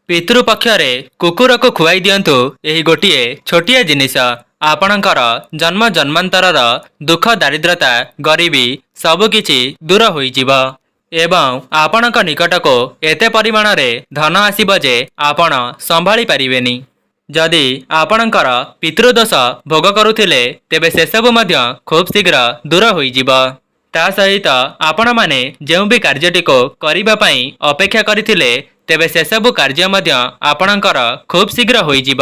ପିତୃପକ୍ଷରେ କୁକୁରକୁ ଖୁଆଇ ଦିଅନ୍ତୁ ଏହି ଗୋଟିଏ ଛୋଟିଆ ଜିନିଷ। ଆପଣଙ୍କର ଜନ୍ମ ଜନ୍ମାନ୍ତରର ଦୁଃଖ ଦାରିଦ୍ରତା ଗରିବୀ ସବୁକିଛି ଦୂର ହୋଇଯିବ ଏବଂ ଆପଣଙ୍କ ନିକଟକୁ ଏତେ ପରିମାଣରେ ଧନ ଆସିବ ଯେ ଆପଣ ସମ୍ଭାଳି ପାରିବେନି। ଯଦି ଆପଣଙ୍କର ପିତୃଦୋଷ ଭୋଗ କରୁଥିଲେ ତେବେ ସେସବୁ ମଧ୍ୟ ଖୁବ୍ ଶୀଘ୍ର ଦୂର ହୋଇଯିବ। ତା ସହିତ ଆପଣମାନେ ଯେଉଁ ବି କାର୍ଯ୍ୟଟିକୁ କରିବା ପାଇଁ ଅପେକ୍ଷା କରିଥିଲେ ତେବେ ସେସବୁ କାର୍ଯ୍ୟ ମଧ୍ୟ ଆପଣଙ୍କର ଖୁବ୍ ଶୀଘ୍ର ହୋଇଯିବ।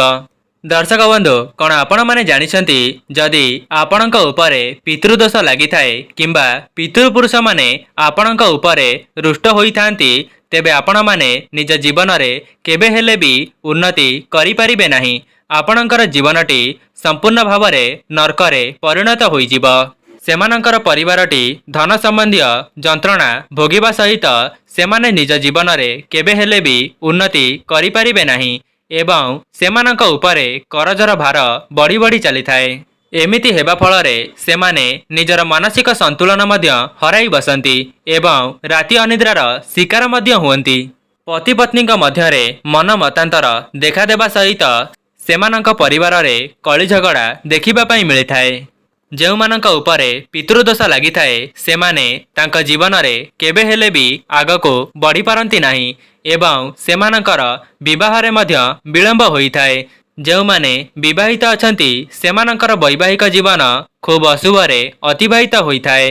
ଦର୍ଶକ ବନ୍ଧୁ, କ'ଣ ଆପଣମାନେ ଜାଣିଛନ୍ତି ଯଦି ଆପଣଙ୍କ ଉପରେ ପିତୃଦୋଷ ଲାଗିଥାଏ କିମ୍ବା ପିତୃପୁରୁଷମାନେ ଆପଣଙ୍କ ଉପରେ ରୁଷ୍ଟ ହୋଇଥାନ୍ତି ତେବେ ଆପଣମାନେ ନିଜ ଜୀବନରେ କେବେ ହେଲେ ବି ଉନ୍ନତି କରିପାରିବେ ନାହିଁ। ଆପଣଙ୍କର ଜୀବନଟି ସମ୍ପୂର୍ଣ୍ଣ ଭାବରେ ନର୍କରେ ପରିଣତ ହୋଇଯିବ। ସେମାନଙ୍କର ପରିବାରଟି ଧନ ସମ୍ବନ୍ଧୀୟ ଯନ୍ତ୍ରଣା ଭୋଗିବା ସହିତ ସେମାନେ ନିଜ ଜୀବନରେ କେବେ ହେଲେ ବି ଉନ୍ନତି କରିପାରିବେ ନାହିଁ ଏବଂ ସେମାନଙ୍କ ଉପରେ କରଜର ଭାର ବଢ଼ି ବଢ଼ି ଚାଲିଥାଏ। ଏମିତି ହେବା ଫଳରେ ସେମାନେ ନିଜର ମାନସିକ ସନ୍ତୁଳନ ମଧ୍ୟ ହରାଇ ବସନ୍ତି ଏବଂ ରାତି ଅନିଦ୍ରାର ଶିକାର ମଧ୍ୟ ହୁଅନ୍ତି। ପତି ପତ୍ନୀଙ୍କ ମଧ୍ୟରେ ମନ ମତାନ୍ତର ଦେଖାଦେବା ସହିତ ସେମାନଙ୍କ ପରିବାରରେ କଳି ଝଗଡ଼ା ଦେଖିବା ପାଇଁ ମିଳିଥାଏ। ଯେଉଁମାନଙ୍କ ଉପରେ ପିତୃଦୋଷ ଲାଗିଥାଏ ସେମାନେ ତାଙ୍କ ଜୀବନରେ କେବେ ହେଲେ ବି ଆଗକୁ ବଢ଼ିପାରନ୍ତି ନାହିଁ ଏବଂ ସେମାନଙ୍କର ବିବାହରେ ମଧ୍ୟ ବିଳମ୍ବ ହୋଇଥାଏ। ଯେଉଁମାନେ ବିବାହିତ ଅଛନ୍ତି ସେମାନଙ୍କର ବୈବାହିକ ଜୀବନ ଖୁବ୍ ଅଶୁଭରେ ଅତିବାହିତ ହୋଇଥାଏ,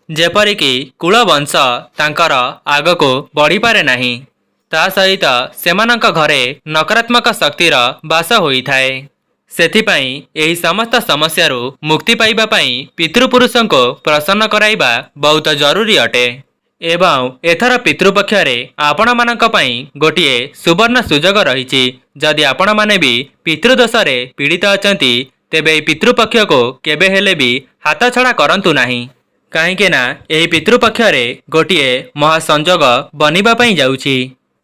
ଯେପରିକି କୁଳବଂଶ ତାଙ୍କର ଆଗକୁ ବଢ଼ିପାରେ ନାହିଁ। ତା ସହିତ ସେମାନଙ୍କ ଘରେ ନକାରାତ୍ମକ ଶକ୍ତିର ବାସ ହୋଇଥାଏ। ସେଥିପାଇଁ ଏହି ସମସ୍ତ ସମସ୍ୟାରୁ ମୁକ୍ତି ପାଇବା ପାଇଁ ପିତୃପୁରୁଷଙ୍କୁ ପ୍ରସନ୍ନ କରାଇବା ବହୁତ ଜରୁରୀ ଅଟେ ଏବଂ ଏଥର ପିତୃପକ୍ଷରେ ଆପଣମାନଙ୍କ ପାଇଁ ଗୋଟିଏ ସୁବର୍ଣ୍ଣ ସୁଯୋଗ ରହିଛି। ଯଦି ଆପଣମାନେ ବି ପିତୃଦୋଷରେ ପୀଡ଼ିତ ଅଛନ୍ତି ତେବେ ଏହି ପିତୃପକ୍ଷକୁ କେବେ ହେଲେ ବି ହାତଛଡ଼ା କରନ୍ତୁ ନାହିଁ, କାହିଁକି ନା ଏହି ପିତୃପକ୍ଷରେ ଗୋଟିଏ ମହାସଂଯୋଗ ବନିବା ପାଇଁ ଯାଉଛି।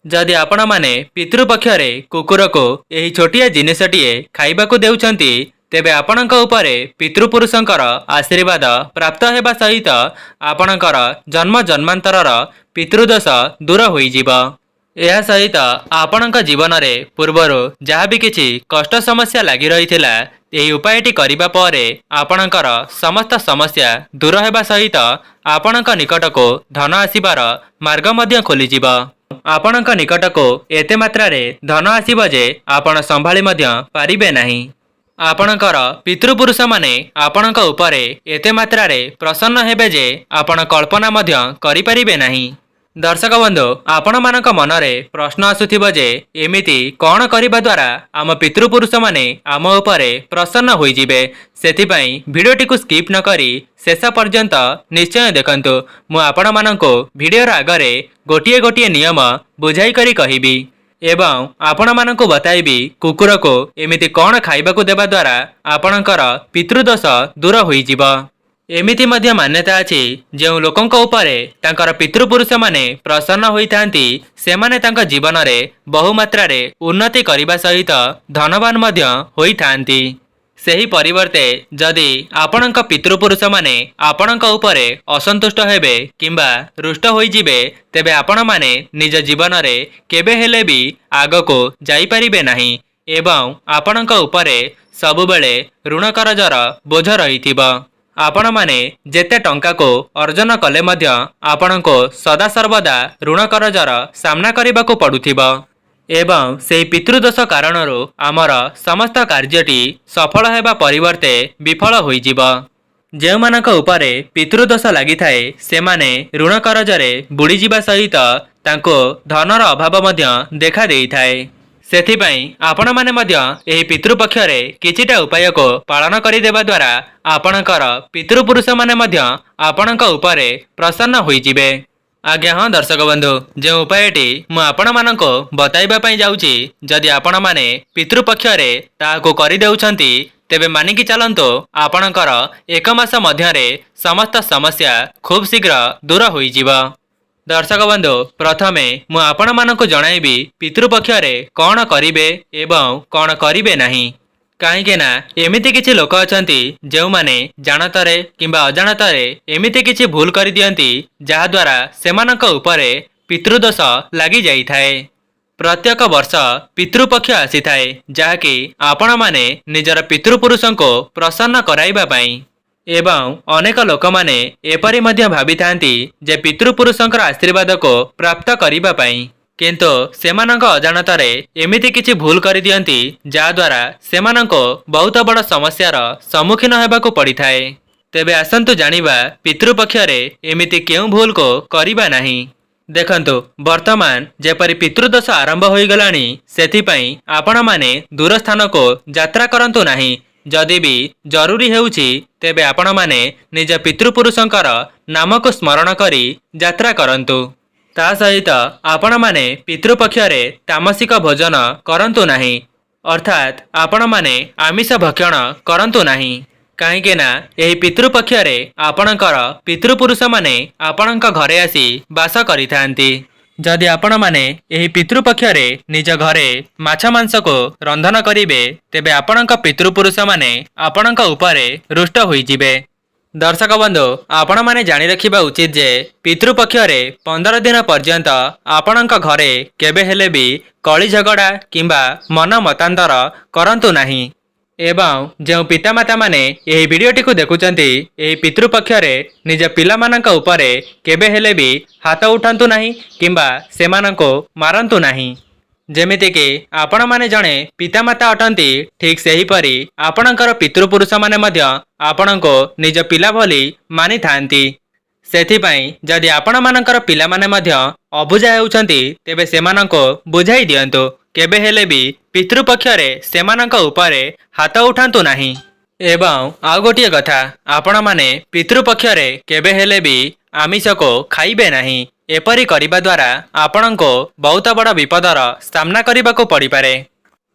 ଯଦି ଆପଣମାନେ ପିତୃପକ୍ଷରେ କୁକୁରକୁ ଏହି ଛୋଟିଆ ଜିନିଷଟିଏ ଖାଇବାକୁ ଦେଉଛନ୍ତି ତେବେ ଆପଣଙ୍କ ଉପରେ ପିତୃପୁରୁଷଙ୍କର ଆଶୀର୍ବାଦ ପ୍ରାପ୍ତ ହେବା ସହିତ ଆପଣଙ୍କର ଜନ୍ମ ଜନ୍ମାନ୍ତରର ପିତୃଦୋଷ ଦୂର ହୋଇଯିବ। ଏହା ସହିତ ଆପଣଙ୍କ ଜୀବନରେ ପୂର୍ବରୁ ଯାହା ବି କିଛି କଷ୍ଟ ସମସ୍ୟା ଲାଗି ରହିଥିଲା ଏହି ଉପାୟଟି କରିବା ପରେ ଆପଣଙ୍କର ସମସ୍ତ ସମସ୍ୟା ଦୂର ହେବା ସହିତ ଆପଣଙ୍କ ନିକଟକୁ ଧନ ଆସିବାର ମାର୍ଗ ମଧ୍ୟ ଖୋଲିଯିବ। ଆପଣଙ୍କ ନିକଟକୁ ଏତେ ମାତ୍ରାରେ ଧନ ଆସିବ ଯେ ଆପଣ ସମ୍ଭାଳି ମଧ୍ୟ ପାରିବେ ନାହିଁ। ଆପଣଙ୍କର ପିତୃପୁରୁଷମାନେ ଆପଣଙ୍କ ଉପରେ ଏତେ ମାତ୍ରାରେ ପ୍ରସନ୍ନ ହେବେ ଯେ ଆପଣ କଳ୍ପନା ମଧ୍ୟ କରିପାରିବେ ନାହିଁ। ଦର୍ଶକ ବନ୍ଧୁ, ଆପଣମାନଙ୍କ ମନରେ ପ୍ରଶ୍ନ ଆସୁଥିବ ଯେ ଏମିତି କ'ଣ କରିବା ଦ୍ୱାରା ଆମ ପିତୃପୁରୁଷମାନେ ଆମ ଉପରେ ପ୍ରସନ୍ନ ହୋଇଯିବେ। ସେଥିପାଇଁ ଭିଡ଼ିଓଟିକୁ ସ୍କିପ୍ ନ କରି ଶେଷ ପର୍ଯ୍ୟନ୍ତ ନିଶ୍ଚୟ ଦେଖନ୍ତୁ। ମୁଁ ଆପଣମାନଙ୍କୁ ଭିଡ଼ିଓର ଆଗରେ ଗୋଟିଏ ଗୋଟିଏ ନିୟମ ବୁଝାଇ କରି କହିବି ଏବଂ ଆପଣମାନଙ୍କୁ ବତାଇବି କୁକୁରକୁ ଏମିତି କ'ଣ ଖାଇବାକୁ ଦେବା ଦ୍ୱାରା ଆପଣଙ୍କର ପିତୃଦୋଷ ଦୂର ହୋଇଯିବ। ଏମିତି ମଧ୍ୟ ମାନ୍ୟତା ଅଛି ଯେଉଁ ଲୋକଙ୍କ ଉପରେ ତାଙ୍କର ପିତୃପୁରୁଷମାନେ ପ୍ରସନ୍ନ ହୋଇଥାନ୍ତି ସେମାନେ ତାଙ୍କ ଜୀବନରେ ବହୁମାତ୍ରାରେ ଉନ୍ନତି କରିବା ସହିତ ଧନବାନ ମଧ୍ୟ ହୋଇଥାନ୍ତି। ସେହି ପରିବର୍ତ୍ତେ ଯଦି ଆପଣଙ୍କ ପିତୃପୁରୁଷମାନେ ଆପଣଙ୍କ ଉପରେ ଅସନ୍ତୁଷ୍ଟ ହେବେ କିମ୍ବା ରୁଷ୍ଟ ହୋଇଯିବେ ତେବେ ଆପଣମାନେ ନିଜ ଜୀବନରେ କେବେ ହେଲେ ବି ଆଗକୁ ଯାଇପାରିବେ ନାହିଁ ଏବଂ ଆପଣଙ୍କ ଉପରେ ସବୁବେଳେ ଋଣ କରଜର ବୋଝ ରହିଥିବ। ଆପଣମାନେ ଯେତେ ଟଙ୍କାକୁ ଅର୍ଜନ କଲେ ମଧ୍ୟ ଆପଣଙ୍କୁ ସଦାସର୍ବଦା ଋଣ କରଜର ସାମ୍ନା କରିବାକୁ ପଡ଼ୁଥିବ ଏବଂ ସେହି ପିତୃଦୋଷ କାରଣରୁ ଆମର ସମସ୍ତ କାର୍ଯ୍ୟଟି ସଫଳ ହେବା ପରିବର୍ତ୍ତେ ବିଫଳ ହୋଇଯିବ। ଯେଉଁମାନଙ୍କ ଉପରେ ପିତୃଦୋଷ ଲାଗିଥାଏ ସେମାନେ ଋଣ କରଜରେ ବୁଡ଼ିଯିବା ସହିତ ତାଙ୍କୁ ଧନର ଅଭାବ ମଧ୍ୟ ଦେଖା ଦେଇଥାଏ। ସେଥିପାଇଁ ଆପଣମାନେ ମଧ୍ୟ ଏହି ପିତୃପକ୍ଷରେ କିଛିଟା ଉପାୟକୁ ପାଳନ କରିଦେବା ଦ୍ୱାରା ଆପଣଙ୍କର ପିତୃପୁରୁଷମାନେ ମଧ୍ୟ ଆପଣଙ୍କ ଉପରେ ପ୍ରସନ୍ନ ହୋଇଯିବେ। ଆଜ୍ଞା ହଁ ଦର୍ଶକ ବନ୍ଧୁ, ଯେଉଁ ଉପାୟଟି ମୁଁ ଆପଣମାନଙ୍କୁ ବତାଇବା ପାଇଁ ଯାଉଛି ଯଦି ଆପଣମାନେ ପିତୃପକ୍ଷରେ ତାହାକୁ କରିଦେଉଛନ୍ତି ତେବେ ମାନିକି ଚାଲନ୍ତୁ ଆପଣଙ୍କର 1 ମାସ ମଧ୍ୟରେ ସମସ୍ତ ସମସ୍ୟା ଖୁବ୍ ଶୀଘ୍ର ଦୂର ହୋଇଯିବ। ଦର୍ଶକ ବନ୍ଧୁ, ପ୍ରଥମେ ମୁଁ ଆପଣମାନଙ୍କୁ ଜଣାଇବି ପିତୃପକ୍ଷରେ କ'ଣ କରିବେ ଏବଂ କ'ଣ କରିବେ ନାହିଁ। କାହିଁକି ନା ଏମିତି କିଛି ଲୋକ ଅଛନ୍ତି ଯେଉଁମାନେ ଜାଣତରେ କିମ୍ବା ଅଜାଣତରେ ଏମିତି କିଛି ଭୁଲ କରିଦିଅନ୍ତି ଯାହାଦ୍ୱାରା ସେମାନଙ୍କ ଉପରେ ପିତୃଦୋଷ ଲାଗି ଯାଇଥାଏ। प्रत्येक वर्ष पितृपक्ष आसी थाए जहाँकि आपण माने निजर पितृपुरुषों प्रसन्न कराइबा पई एवं अनेक लोक माने एपरि मध्य भाबी थांती जे पितृपुरुषों आशीर्वाद को प्राप्त करिबा पई किंतु सेमानंक अजाणतारे एमिति किछि भूल करि दियंती जाद्वारा सेमानंको बहुत बड़ समस्यार सम्मुखीन हेबाकु पड़ी थाए। तेबे आसंतु जानिबा पितृपक्षरे एमिति केउ भूल को करिबा नाही। देखंतु वर्तमान जेपरि पितृदोष आरंभ होई गलानी सेथिपई आपण माने दूर स्थान को यात्रा करंतु नाही। जदि भी जरूरी हेउछि तेबे आपण माने निज पितृपुरुषंकर नाम को स्मरण करी यात्रा करंतु। ता सहित आपण माने पितृपक्षरे तामसिक भोजन करंतु नाही अर्थात आपण माने आमिष भक्षण करंतु नाही। काहेकि ना एही पितृपक्षरे आपणकर पितृपुरुष माने आपणक घरे आसी बास करिथांती। जदि आपण माने एही पितृपक्षरे निज घरे माछ मांस को रंधन करिवे तेबे आपणक पितृपुरुष माने आपणक उपरे रुष्ट होई जिवे। दर्शक बंधु आपण माने जानि रखिबा उचित जे पितृपक्षरे 15 दिन पर्यंत आपणक घरे केबे हेले भी कली झगड़ा किंबा मन मतांतर करंतु नाही। एवं जो पितामाता माने यही वीडियोटी को देखुचंती एही पितृपक्षरे निज पिलामानंक उपरे केबे हेले भी हाथ उठांतु नाही किंबा सेमानंको मारंतु नाही। जेमिति कि आपण माने जणे पितामाता अटंती ठीक सेही परी आपणकर पितृपुरुष माने मध्य आपणको निज पिला भली मानि थांती। सेथिपई जदि आपण मानकर पिला माने मध्य अबुझा हेउचंती तेबे सेमानंको बुझाई दियंतु केबे हेले भी पितृपक्षरे सेमानंक उपरे हाथ उठांतु नाही। एवं आ गोटिए कथा आपण माने पितृपक्षरे केबे हेले भी आमिष को खाइबे नाही। एपरी करिबा द्वारा आपणको बहुत बड़ विपदर सामना करिबाको पड़ी पारे।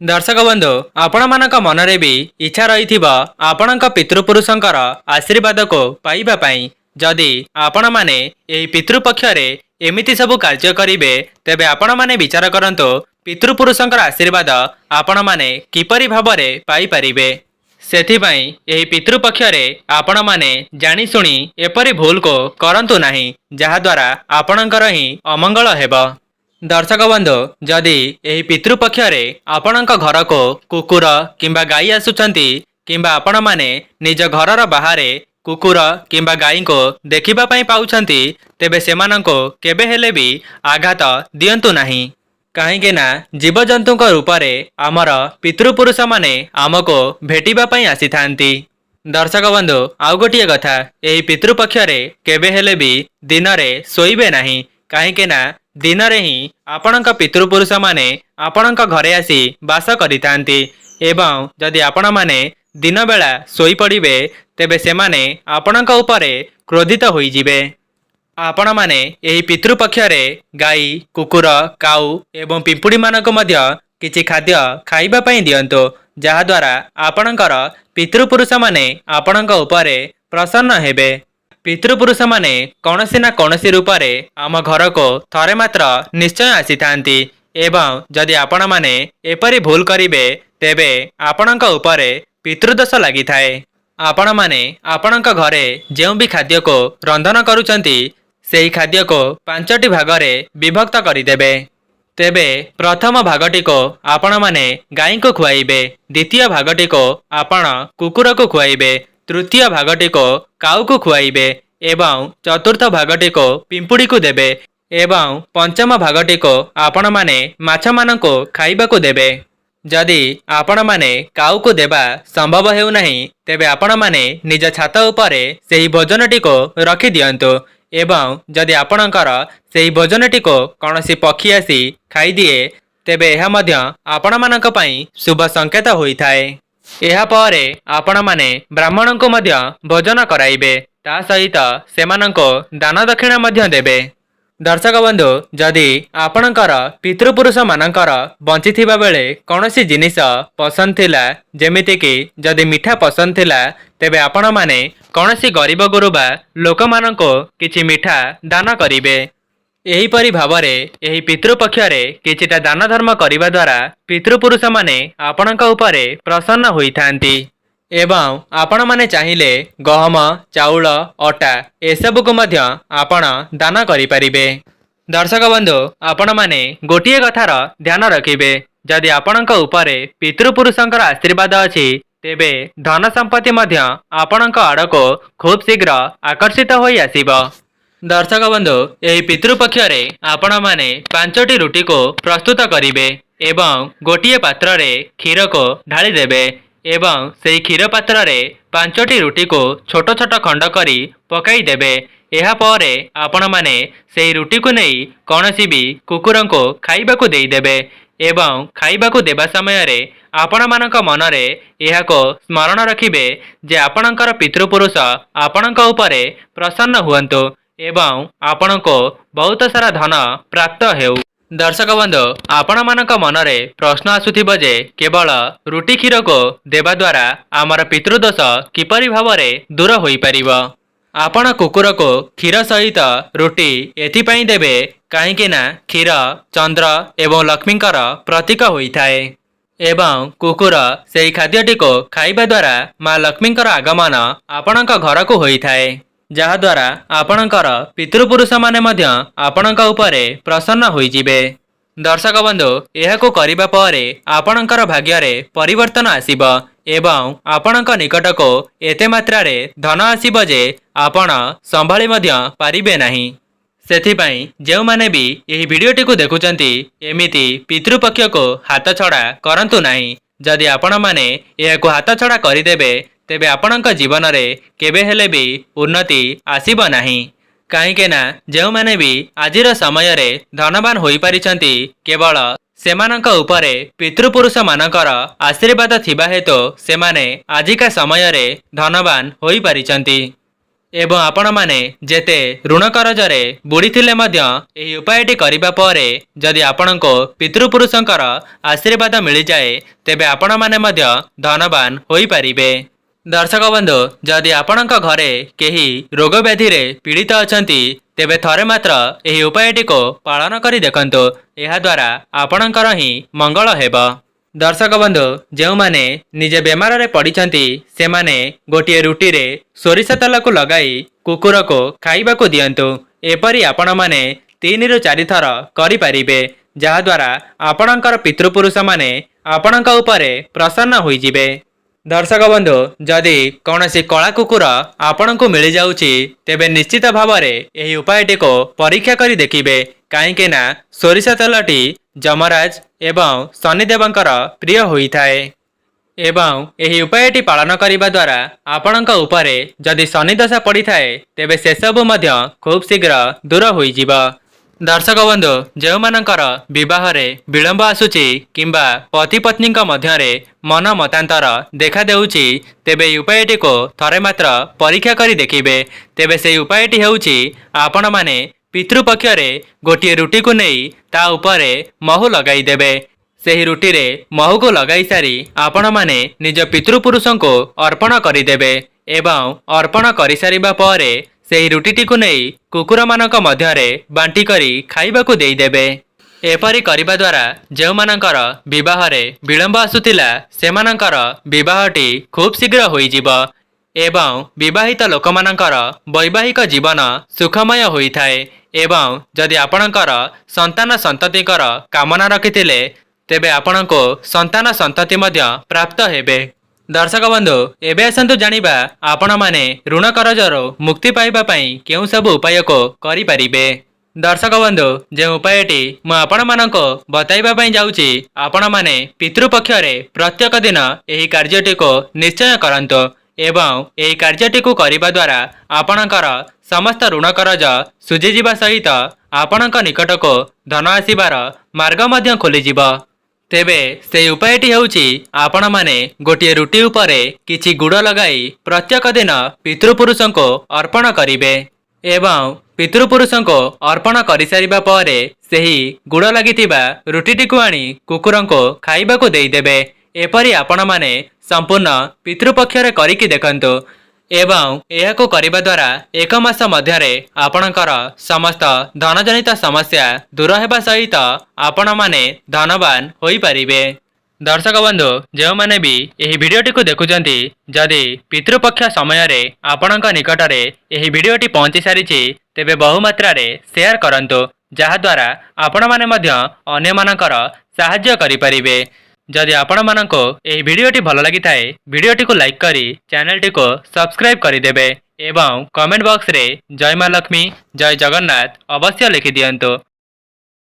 दर्शक बंधु आपण मानक मनरे भी इच्छा रहिथिबा आपणक पितृपुरुषंकर आशीर्वाद को पाइबा पई जदि आपण माने एही पितृपक्षरे एमिति सबु कार्य करिवे तेबे आपण माने विचार करंतो पितृपुरुषंकर आशीर्वाद आपण माने किपरि भाबरे पाई परिबे। सेथिपई एही पितृपक्षरे आपण माने जानि सुनी एपरि भूल को करंतु नाही जहा द्वारा आपणकर ही अमंगल हेबो। दर्शक बंधु जदि एही पितृपक्षरे आपणक घर को कुकुर किंबा गाई आसुचंती किंबा आपण माने निज घरर बाहरे कुकुर किंबा गाई को देखिबा पई पाउछंती तेबे सेमानंको केबे हेले भी आघात दियंतु नाही। काहेकि ना जीवजंतुक रूपरे आमर पितृपुरुष माने आमको भेटिबा पई आसी थांती। दर्शक बंधु आउ गोटिए कथा एही पितृपक्षरे केबे हेले भी दिन रे सोइबे नाही। काहेकि ना दिन रे ही आपणक पितृपुरुष माने आपणक घरे आसी बास करिथांती एवं जदि आपण माने दिन बेला सोई पड़िबे तेबे सेमाने आपणक उपरे क्रोधित होई जिवे। आपण माने एही पितृपक्षरे गाई कुकुर काऊ एवं पिंपुड़ी मानक मध्य किछि खाद्य खाइबा पई दियंतो जहा द्वारा आपणकर पितृपुरुष माने आपणक उपरे प्रसन्न हेबे। पितृपुरुष माने कौनसी ना कौनसी रूपरे आम घर को थरे मात्र निश्चय आसी थांती एवं जदि आपण माने एपरि भूल करिवे तेबे आपणक उपरे पितृदोष लागि थाए। आपण माने आपणक घरे जेउ भी खाद्य को रंधन करूचंती सेही खाद्य को 5टी भागरे विभक्त करिदेबे। तेबे प्रथम भागटी को आपण माने गाई को खुआइबे, द्वितीय भागटी को आपण कुकुर को खुआइबे, तृतीय भागटी को काऊ को खुआइबे एवं चतुर्थ भागटी को पिंपुड़ी को देबे एवं पंचम भागटी को आपण माने माछ मानको खाइबा को देबे। जदि आपण माने काऊ को देबा संभव हेउ नाही तेबे आपण माने निज छात उपरे सेही भोजनटी को रखि दियंतु एवं जदि आपणकर सेही भोजनटी को कौनसी पक्षी आसी खाई दिए तेबे एहा मध्य आपण मानक पई शुभ संकेत होइथाए। एहा परे आपण माने ब्राह्मण को मध्य भोजन कराइबे ता सहित सेमानंको दान दक्षिणा मध्य देबे। दर्शक बंधु जदि आपणकर पितृपुरुष मानकर बंचिथिबा बेले कौनसी जिनिस पसंद थिला जेमिति कि जदि मिठा पसंद थिला तेबे आपण माने कौनसी गरीब गुरुबा लोक मानको किछि मिठा दान करिवे। एही परि भावरे एही पितृपक्षरे किछिटा दान धर्म करिबा द्वारा पितृपुरुष माने आपणक उपरे प्रसन्न होइथांती एवं आपण माने चाहिले गहम चाउल अटा एसबु को मध्य आपण दान करि परिबे। दर्शक बंधु आपण मैंने गोटे कथार ध्यान रखिबे जदि आपणक उपरे पितृपुरुषंकर आशीर्वाद अछि तेबे धन संपत्ति मध्य आपणक आड़को खूब शीघ्र आकर्षित होई आसीबो। दर्शक बंधु एही पितृपक्ष रे आपण माने 5टी रुटी को प्रस्तुत करिवे एवं गोटे पात्र रे क्षीर को ढाली देबे एवं सेही क्षीर पात्र रे 5टी रुटी को छोट छोट खंड करी पकाई देबे। एहा परे आपण माने सेही रुटी को नहीं कौनसी भी कुकुर को खाइबाकू देई देबे एवं खाइबाकू देबा समय रे आपण मानक मनरे एहाको स्मरण रखिबे जे आपणकर पितृपुरुष आपणक उपरे प्रसन्न हुअन्तु एवं आपणको बहुत सारा धन प्राप्त हेउ। दर्शक बंधु आपण मानक मनरे प्रश्न आसुथिबो जे केवल रुटी क्षीर को देबा द्वारा आमर पितृदोष किपरि भावरे दूर होई परिबो। आपण कुकुर को क्षीर सहित रुटी एथिपाई देबे काहेकि ना क्षीर चंद्र एवं लक्ष्मींकर प्रतीक होइथाए एवं कुकुर सेही खाद्यटी को खाइबा द्वारा माँ लक्ष्मींकर आगमन आपणक घर को होइथाए जहा द्वारा आपणकर पितृपुरुष माने मध्य आपणक उपरे प्रसन्न होइजिबे। दर्शक बंधु एहाको करिबा परे आपणकर भाग्य रे परिवर्तन आसीबो एवं आपणक निकट को एते मात्रा रे धन आसीबो जे आपण संभाळी मध्य पारिबे नाही। सेथिपाई जेउ माने भी एही वीडियोटी को देखुचंती एमिति पितृपक्ष को हाथ छड़ा करंतु नाही। जदि आपण माने एहाको हाथ छड़ा करिदेबे तेबे आपणक जीवन रे केबे हेले भी उन्नति आसीबो नाही। काहेकि ना जेउ माने भी आजिर समय रे धनवान होई पारिचंती केवल सेमानक उपरे पितृपुरुष मानकर आशीर्वाद थिबा हेतु सेमाने आजिका समय रे धनवान होई पारिचंती एवं आपण माने जेते ऋण करजरे बुड़ीथिले मध्य एही उपायटी करिबा परे जदि आपणको पितृपुरुषंकर आशीर्वाद मिली जाए तेबे आपण माने मध्य धनवान होई पारिबे। दर्शक बंधु जदि आपणक घरे केही रोग व्याधि रे पीड़ित अछंती तेबे थरे मात्र एही उपायटी को पालन करी देखंतु एहा द्वारा आपणकर ही मंगल हेबो। दर्शक बंधु जेउ माने निजे बेमार रे पड़िचंती से माने गोटिए रुटी रे सोरिष तेल को लगाई कुकुर को खाइबाकू दियंतु एपरी आपण माने 3 ରୁ 4 थर करि पारिबे जहा द्वारा आपणकर पितृपुरुष माने आपणक उपरे प्रसन्न होई जिबे। दर्शक बंधु जदि कौनसी कला कुकुर आपणको मिली जाउची तेबे निश्चित भावरे एही उपायटी को परीक्षा करी देखिबे काहेकि ना सोरिष तेलटी जमराज एवं शनिदेवंकर प्रिय होइथाए एवं एही उपायटी पालन करिबा द्वारा आपणक उपरे जदि शनिदशा पड़िथाए तेबे से सब मध्य खूब शीघ्र दूर होई जिबा। दर्शक बंधु जेउ मानकर विवाह रे विलंब आसुची किंबा पति पत्नी मध्यरे मन मतांतर देखा देउची तेबे उपायटी को थरे मात्र परीक्षा करी देखिबे तेबे से उपायटी हेउची आपण माने पितृपक्ष रे गोटिए रुटी को नहीं ता उपरे महू लगाई देबे। सेही रुटी रे महू को लगाई सारी आपण माने निज पितृपुरुषों को अर्पण करिदेबे एवं अर्पण करि सारिबा परे सेही रुटीटी को नहीं कुकुर मानक मध्यरे बांटी करी खाइबाकू देई देबे। एपरी करिबा द्वारा जेउ मानकर विवाह रे विलंब आसुतिला सेमानकर विवाहटी खूब शीघ्र होई जिवो एवं विवाहित लोक मानकर वैवाहिक जीवन सुखमय होइथाए एवं जदि आपणकर संतान संततिकर कामना रखिथिले तेबे आपणको संतान संतति मध्य प्राप्त हेबे। दर्शक बंधु एबे आसंतु जानिबा आपण माने ऋण करजरो मुक्ति पाइबा पई केउ सब उपाय को करि परिबे। दर्शक बंधु जे उपायटी मु आपण मानको बताइबा पई जाउची आपण माने पितृपक्ष रे प्रत्येक दिन एही कार्यटी को निश्चय करंतो एवं एही कार्यटी को करिबा द्वारा आपणकर समस्त ऋण करज सुझी जिबा सहित आपणक निकट को धन आसीबार मार्ग मध्य खोली जिबो। तेबे से उपायटी हेउची आपण माने गोटिए रुटी उपरे किछि गुड़ लगाई प्रत्येक दिन पितृपुरुषों को अर्पण करिवे एवं पितृपुरुषों को अर्पण करि सारिबा परे सेही गुड़ लागितिबा रुटीटी को आनी कुकुरों को खाइबाकू देई देबे। एपरी आपण माने संपूर्ण पितृपक्ष रे करिकि देखंतु एवं एहाको करिबा द्वारा 1 मास मध्यरे आपणकर समस्त धनजनित समस्या दूर हेबा सहित आपण माने धनवान होई परिबे। दर्शक बंधु जो माने भी एही वीडियोटी को देखुचंती जदि पितृपक्ष समय रे आपणक निकट रे एही वीडियोटी पहुंची सारिछि तेबे बहु मात्रा रे शेयर करंतु ଯାହାଦ୍ୱାରା ଆପଣମାନେ ମଧ୍ୟ ଅନ୍ୟମାନଙ୍କର ସାହାଯ୍ୟ କରିପାରିବେ। ଯଦି ଆପଣମାନଙ୍କୁ ଏହି ଭିଡ଼ିଓଟି ଭଲ ଲାଗିଥାଏ ଭିଡ଼ିଓଟିକୁ ଲାଇକ୍ କରି ଚ୍ୟାନେଲଟିକୁ ସବସ୍କ୍ରାଇବ୍ କରିଦେବେ ଏବଂ କମେଣ୍ଟ ବକ୍ସରେ ଜୟ ମା ଲକ୍ଷ୍ମୀ ଜୟ ଜଗନ୍ନାଥ ଅବଶ୍ୟ ଲେଖିଦିଅନ୍ତୁ।